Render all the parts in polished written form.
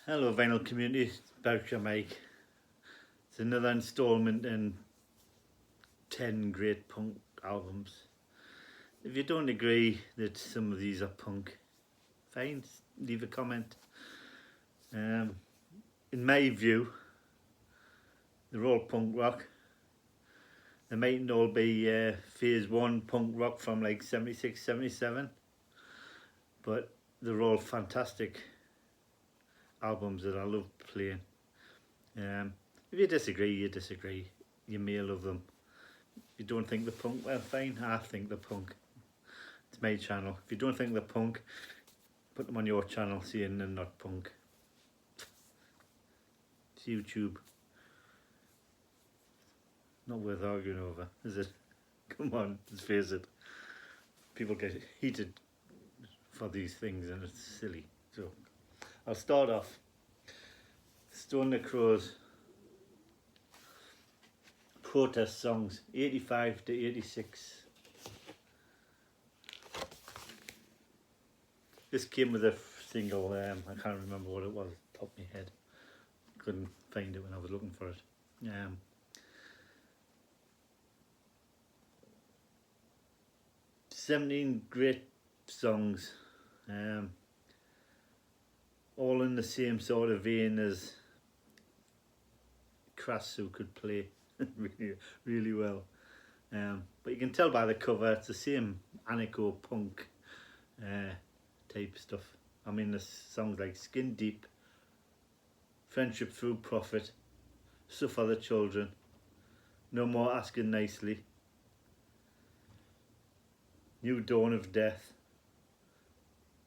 Hello vinyl community, it's Berkshire Mike. It's another instalment in 10 great punk albums. If you don't agree that some of these are punk, fine, leave a comment. In my view, they're all punk rock. They mightn't all be phase 1 punk rock from like 76, 77, but they're all fantastic albums that I love playing. If you disagree, you disagree. You may love them. If you don't think they're punk, well fine, I think they're punk. It's my channel. If you don't think they're punk, put them on your channel saying they're not punk. It's YouTube. Not worth arguing over, is it? Come on, let's face it. People get heated for these things and it's silly. So, I'll start off. Stone the Crows. Protest songs, 85 to 86. This came with a single, I can't remember what it was, top of my head. Couldn't find it when I was looking for it. 17 great songs, all in the same sort of vein as Crass, who could play really well. But you can tell by the cover it's the same anarcho punk type stuff. I mean, there's songs like Skin Deep, Friendship Through Profit, Suffer the Children, No More Asking Nicely, New Dawn of Death,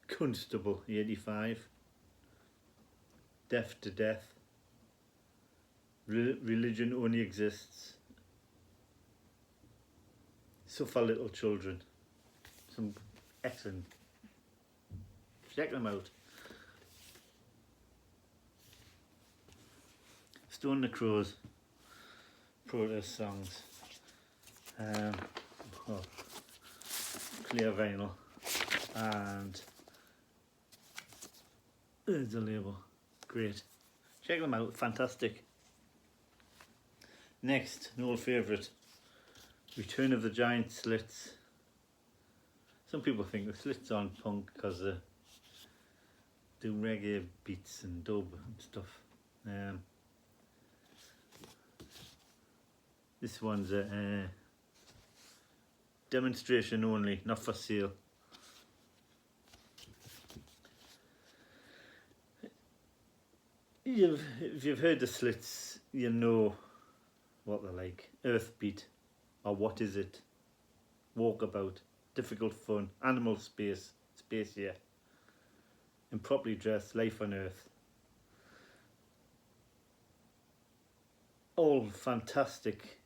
Constable 85, Deaf to Death, Religion Only Exists, Suffer Little Children. Some excellent. Check them out. Stone the Crows, protest songs. Clear vinyl, and there's the label. Great. Check them out. Fantastic. Next, an old favourite, Return of the Giant Slits. Some people think the Slits aren't punk because they do reggae beats and dub and stuff. This one's a demonstration only, not for sale. If you've heard the Slits, you know what they're like. Earthbeat, or What Is It? Walkabout, Difficult Fun, Animal Space, yeah. Improperly Dressed, Life on Earth. All fantastic.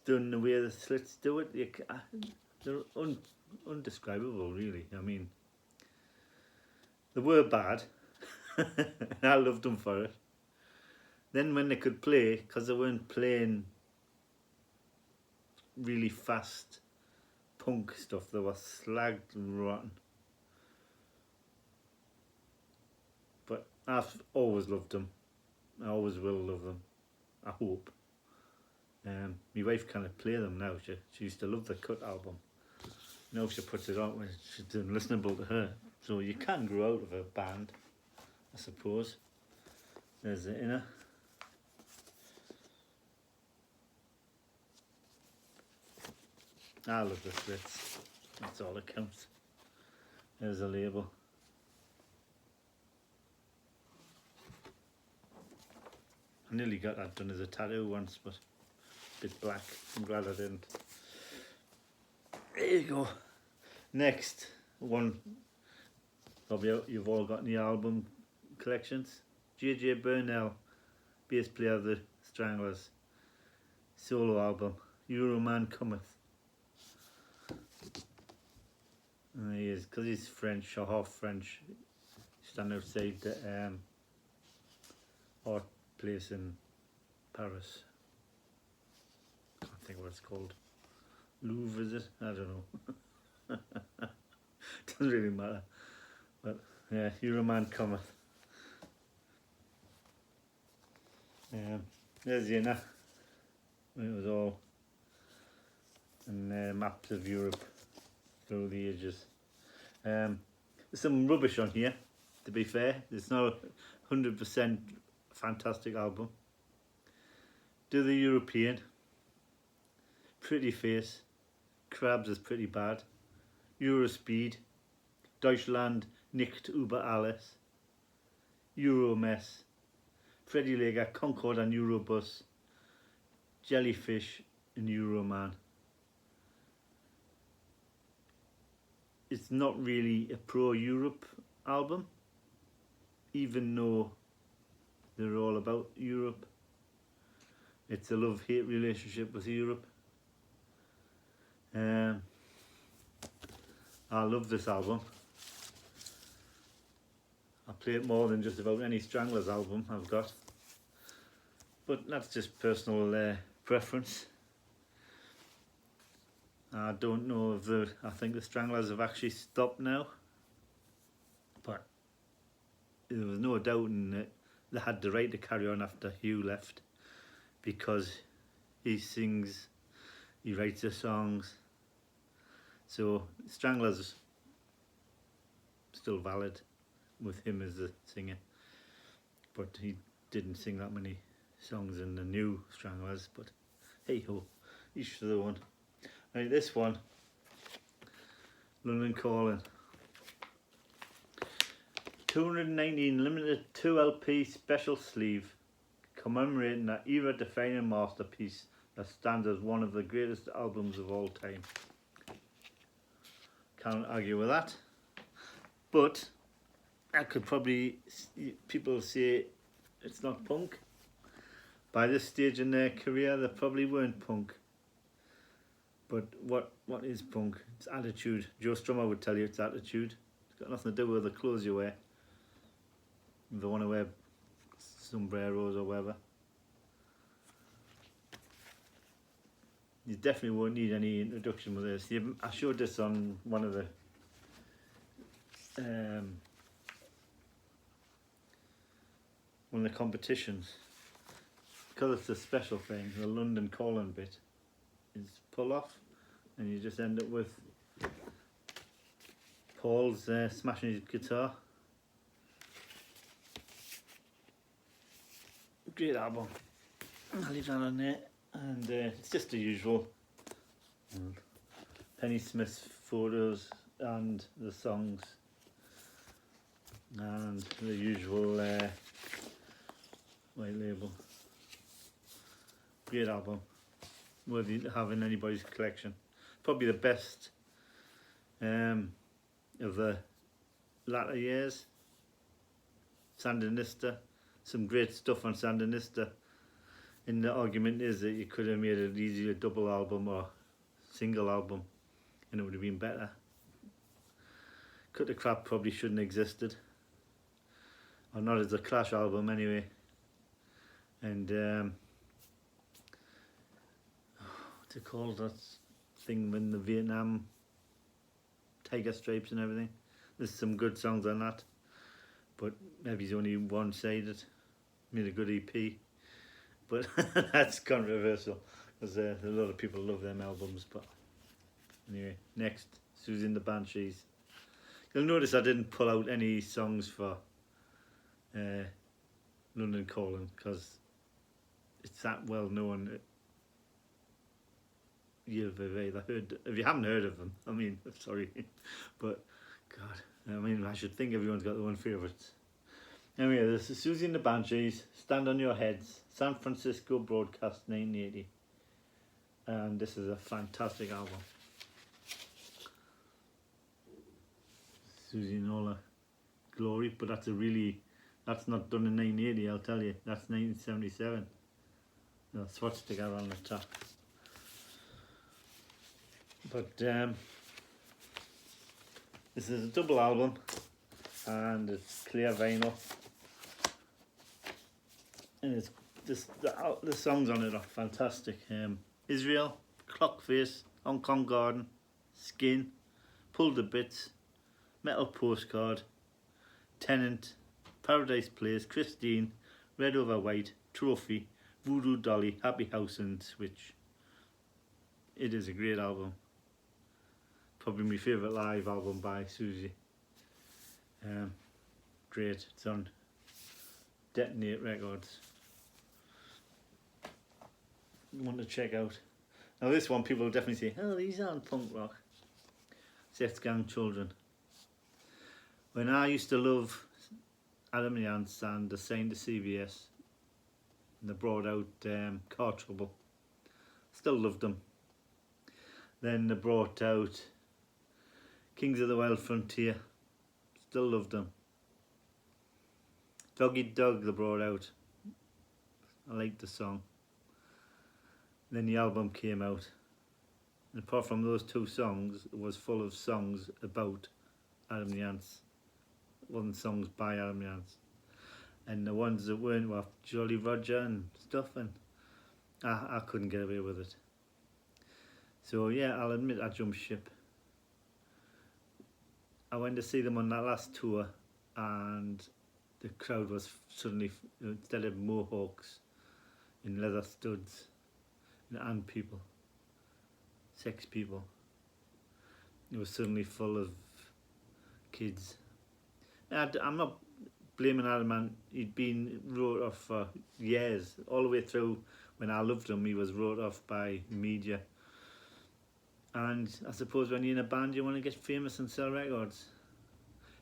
Done the way the Slits do it, they're undescribable really. I mean, they were bad. I loved them for it. Then when they could play, because they weren't playing really fast punk stuff, they were slagged and rotten. But I've always loved them. I always will love them, I hope. My wife can't play them now. She used to love the Cut album. Now she puts it on when she's unlistenable to her. So you can grow out of a band, I suppose. There's the inner. I love the Slits. That's all that counts. There's a label. I nearly got that done as a tattoo once, but a bit black. I'm glad I didn't. There you go. Next one, probably you've all got in the album collections. J.J. Burnel, bass player of the Stranglers, solo album, Euroman Cometh. And he is, because he's French or half French, stand outside the art place in Paris. Can't think what it's called. Louvre, is it? I don't know. Doesn't really matter. But Yeah, Euroman Cometh. There's the inner. It was all and maps of Europe through the ages. There's some rubbish on here, to be fair. It's not a 100% fantastic album. Do the European. Pretty Face. Crabs is pretty bad. Eurospeed. Deutschland nicht über alles. Euromess. Freddy Lega, Concord and Eurobus. Jellyfish and Euroman. It's not really a pro-Europe album, even though they're all about Europe. It's a love-hate relationship with Europe. I love this album. I play it more than just about any Stranglers album I've got, but that's just personal preference. I don't know if I think the Stranglers have actually stopped now, but there was no doubting that they had the right to carry on after Hugh left, because he sings, he writes the songs, so Stranglers still valid with him as the singer, but he didn't sing that many songs in the new Stranglers, but hey ho, each for the one. Right, this one, London Calling, 219 limited 2 LP special sleeve commemorating that era defining masterpiece that stands as one of the greatest albums of all time. Can't argue with that, but I could probably, people say it's not punk. By this stage in their career they probably weren't punk. But what is punk? It's attitude. Joe Strummer would tell you it's attitude. It's got nothing to do with the clothes you wear. If they want to wear sombreros or whatever. You definitely won't need any introduction with this. I showed this on one of the competitions. Because it's a special thing, the London Calling bit is pull off, and you just end up with Paul's smashing his guitar. Great album. I'll leave that on there, and it's just the usual Penny Smith's photos and the songs and the usual white label. Great album, worthy to have in anybody's collection. Probably the best of the latter years. Sandinista, some great stuff on Sandinista. And the argument is that you could have made it easier double album or single album and it would have been better. Cut the Crap probably shouldn't have existed, or not as a Clash album anyway. And what's it called, that thing when the Vietnam tiger stripes and everything? There's some good songs on that, but maybe it's only one-sided. Made a good EP, but that's controversial because a lot of people love them albums. But anyway, next, Siouxsie and the Banshees. You'll notice I didn't pull out any songs for London Calling because it's that well known. You've either heard, if you haven't heard of them, I mean, sorry, but God, I mean, I should think everyone's got their own favourites. Anyway, this is Siouxsie and the Banshees, Stand on Your Heads, San Francisco broadcast 1980, and this is a fantastic album. Siouxsie in all her glory, but that's not done in 1980, I'll tell you, that's 1977. The swastika on the top. But this is a double album and it's clear vinyl, and it's just the songs on it are fantastic. Israel, Clockface, Hong Kong Garden, Skin, Pull to Bits, Metal Postcard, Tenant, Paradise Place, Christine, Red Over White, Trophy, Voodoo Dolly, Happy House and Switch. It is a great album. Probably my favourite live album by Siouxsie. Great. It's on Detonate Records. You want to check out. Now this one people will definitely say, oh, these aren't punk rock. Sex Gang Children. When I used to love Adam and Yance and they signed to CBS and they brought out Car Trouble, still loved them. Then they brought out Kings of the Wild Frontier, still loved them. Doggy Dog they brought out, I liked the song. Then the album came out, and apart from those two songs, it was full of songs about Adam Yance. It wasn't songs by Adam Yance. And the ones that weren't were Jolly Roger and stuff, and I couldn't get away with it. So yeah, I'll admit I jumped ship. I went to see them on that last tour, and the crowd was suddenly, instead of mohawks in leather studs, and people, sex people, it was suddenly full of kids. I'm not blaming Adam, man. He'd been wrote off for years, all the way through. When I loved him, he was wrote off by media. And I suppose when you're in a band, you want to get famous and sell records.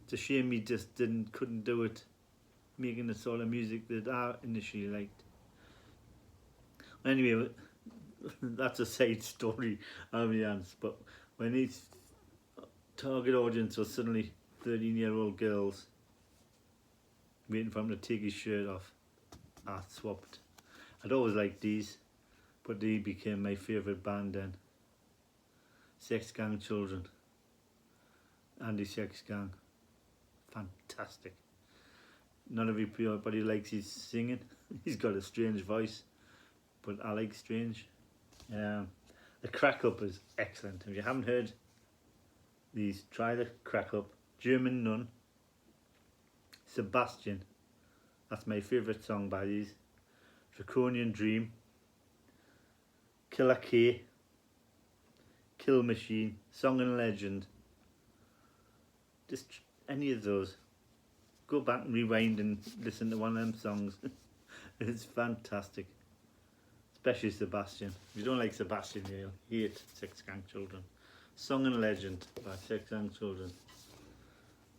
It's a shame he just couldn't do it, making the sort of music that I initially liked. Anyway, that's a side story of Yance. But when his target audience was suddenly 13-year-old girls waiting for him to take his shirt off, I swapped. I'd always liked these, but they became my favourite band then. Sex Gang Children, Andy Sex Gang, fantastic. Not everybody likes his singing. He's got a strange voice, but I like strange. The Crack Up is excellent. If you haven't heard these, try the Crack Up. German Nun, Sebastian, that's my favourite song by these. Draconian Dream, Killer K, Kill Machine, Song and Legend. Just any of those. Go back and rewind and listen to one of them songs. It's fantastic. Especially Sebastian. If you don't like Sebastian, you'll hate Sex Gang Children. Song and Legend by Sex Gang Children.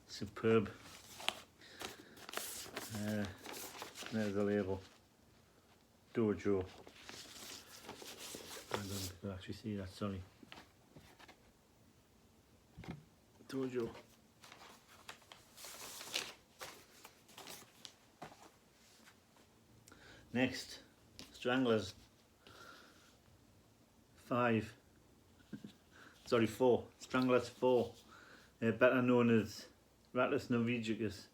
Superb. There's the label. Dojo. I don't actually see that, sorry. Dojo. Next, Stranglers. 5. Sorry, 4. Stranglers 4. Better known as Rattus Norvegicus.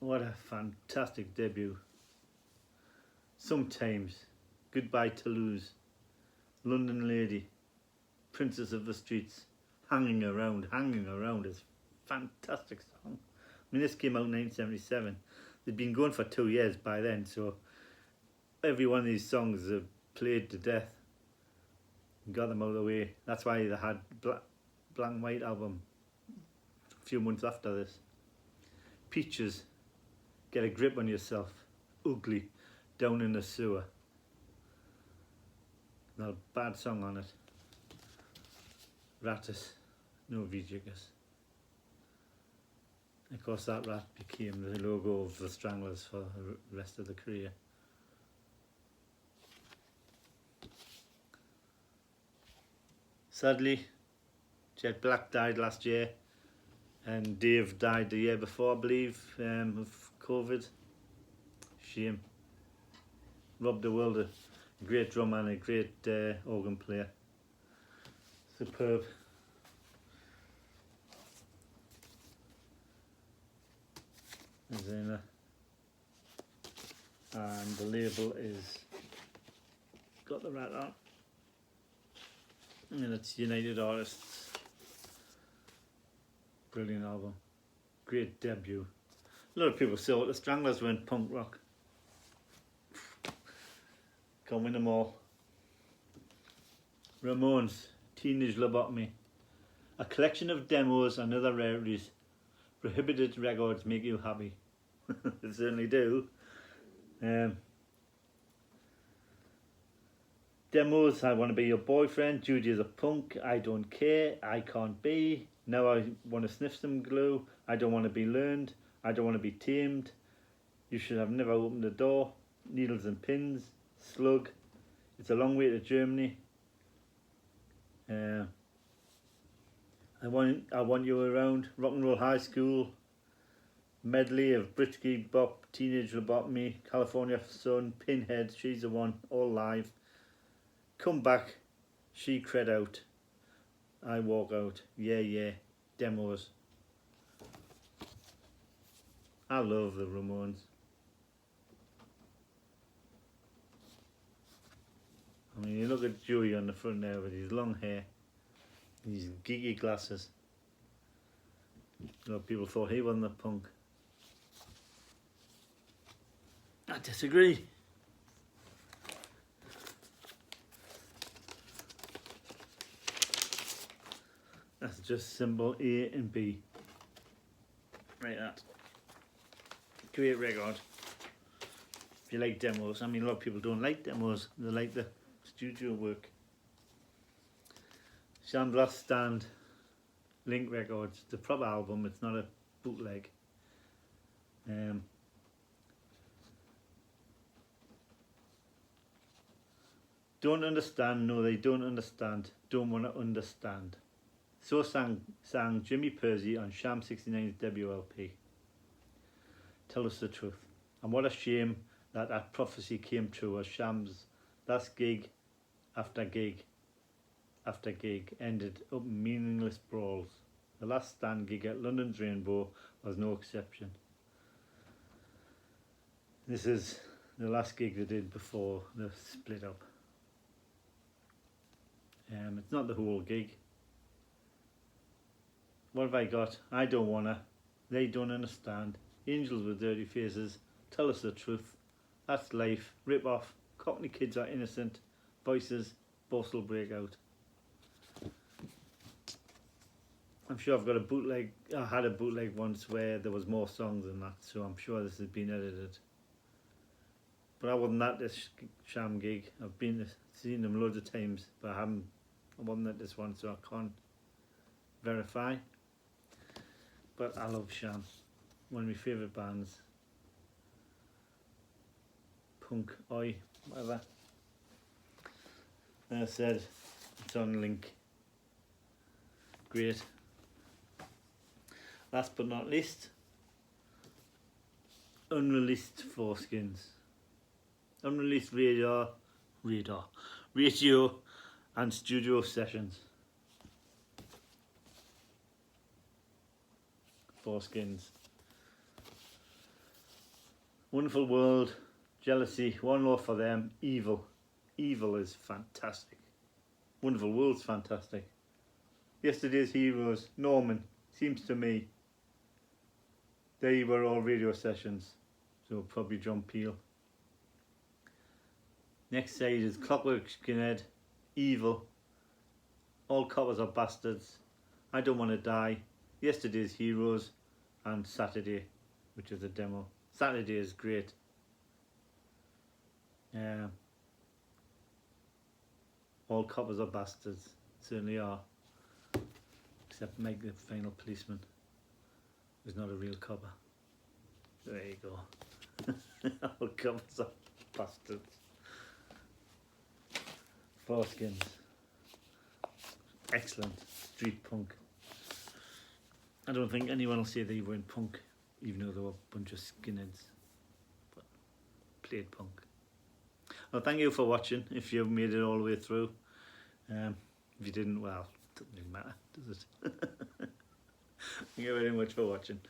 What a fantastic debut. Sometimes, Goodbye Toulouse, London Lady, Princess of the Streets, Hanging Around is a fantastic song. I mean, this came out in 1977. They'd been going for 2 years by then, so every one of these songs are played to death and got them out of the way. That's why they had Black and White album a few months after this. Peaches, Get a Grip on Yourself, Ugly, Down in the Sewer. Not a bad song on it. Rattus, Norvegicus. Of course that rat became the logo of the Stranglers for the rest of the career. Sadly, Jet Black died last year and Dave died the year before, I believe, of COVID. Shame. Robbed the world of a great drummer and a great organ player. Superb. And the label is got the rat on, and it's United Artists. Brilliant album. Great debut. A lot of people thought the Stranglers went punk rock. Can't win them all. Ramones, Teenage Lobotomy. A collection of demos and other rarities. Prohibited records make you happy. They certainly do. Demos, I want to be your boyfriend. Judy is a punk. I don't care. I can't be. Now I want to sniff some glue. I don't want to be learned. I don't want to be tamed. You should have never opened the door. Needles and pins. Slug. It's a long way to Germany. I want you around. Rock and Roll High School. Medley of Britski Bop, Teenage Lobotomy, California Sun, Pinhead, She's the One, all live. Come Back, She Cred Out, I Walk Out, Yeah Yeah, demos. I love the Ramones. I mean, you look at Joey on the front there with his long hair, his geeky glasses. A lot of people thought he wasn't a punk. I disagree. That's just symbol A and B. Right, that. Great record. If you like demos, I mean, a lot of people don't like demos, they like the studio work. Sham's Last Stand, Link Records, the proper album, it's not a bootleg. Don't understand, no they don't understand, don't want to understand. So sang Jimmy Pursey on Sham 69's debut LP. Tell us the truth. And what a shame that prophecy came true as Sham's last gig after gig after gig ended up in meaningless brawls. The last stand gig at London's Rainbow was no exception. This is the last gig they did before the split up. It's not the whole gig. What have I got? I don't wanna. They don't understand. Angels with dirty faces. Tell us the truth. That's life. Rip off. Cockney kids are innocent. Voices. Borstal breakout. I'm sure I've got a bootleg. I had a bootleg once where there was more songs than that, so I'm sure this has been edited. But I wasn't at this Sham gig. I've seen them loads of times, but I wasn't at this one, so I can't verify. But I love Sham. One of my favourite bands. Punk, oi, whatever. As I said, it's on Link. Great. Last but not least, unreleased foreskins. Unreleased radio and studio sessions. Foreskins. Wonderful World, Jealousy, One Law for Them, Evil. Evil is fantastic. Wonderful World's fantastic. Yesterday's Heroes, Norman, seems to me. They were all radio sessions, so probably John Peel. Next side is Clockwork Skinhead, Evil, All Coppers Are Bastards, I Don't Want to Die, Yesterday's Heroes, and Saturday, which is a demo. Saturday is great. All Coppers Are Bastards, certainly are. Except Meg the Final Policeman, who's not a real copper. There you go. All Coppers Are Bastards. Foreskins. Excellent. Street punk. I don't think anyone will say they weren't punk, even though they were a bunch of skinheads. But played punk. Well, thank you for watching, if you made it all the way through. If you didn't, well, it doesn't really matter, does it? Thank you very much for watching.